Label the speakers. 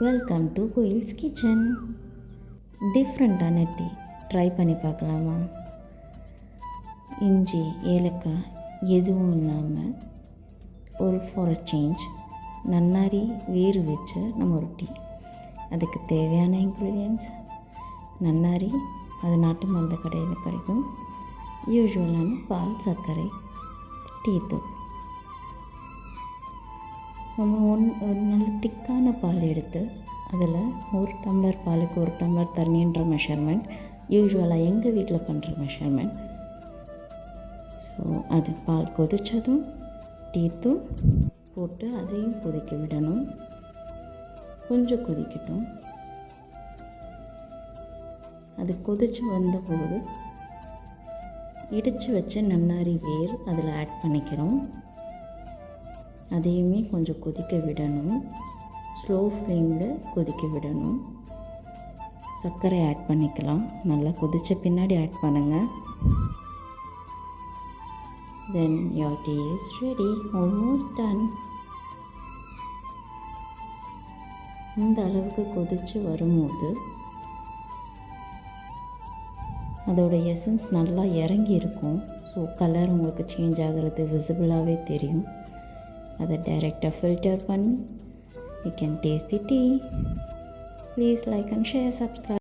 Speaker 1: Welcome to Koyil's kitchen. டிஃப்ரெண்ட்டான tea try பண்ணி பார்க்கலாமா? இஞ்சி, ஏலக்காய் எதுவும் இல்லாமல் ஒரு ஃபார் சேஞ்ச் நன்னாரி வேறு வச்ச நம்ம ஒரு டீ. அதுக்கு தேவையான இன்க்ரீடியன்ட்ஸ் நன்னாரி, அது நாட்டு மருந்து கடையில் கிடைக்கும். யூஸ்வலான பால், சர்க்கரை, டீ தூள். நம்ம ஒரு நல்ல திக்கான பால் எடுத்து அதில் ஒரு டம்ளர் பாலுக்கு ஒரு டம்ளர் தண்ணின்ற மெஷர்மெண்ட் யூஸ்வலாக எங்கள் வீட்டில் பண்ணுற மெஷர்மெண்ட். ஸோ அது பால் கொதித்ததும் டீத்தூள் போட்டு அதையும் கொதிக்க விடணும். கொஞ்சம் கொதிக்கட்டும். அது கொதித்து வந்தபோது இடித்து வச்ச நன்னாரி வேர் அதில் ஆட் பண்ணிக்கிறோம். அதையுமே கொஞ்சம் கொதிக்க விடணும். ஸ்லோ ஃப்ளேமில் கொதிக்க விடணும். சர்க்கரை ஆட் பண்ணிக்கலாம். நல்லா கொதித்த பின்னாடி ஆட் பண்ணுங்கள். தென் your tea is ready. Almost done. இந்த அளவுக்கு கொதித்து வரும்போது அதோட எசன்ஸ் நல்லா இறங்கி இருக்கும். ஸோ கலர் உங்களுக்கு சேஞ்ச் ஆகிறது விசிபிளாகவே தெரியும். அதை டைரெக்டாக ஃபில்டர் பண்ணி you can taste the tea. Please like and share, subscribe.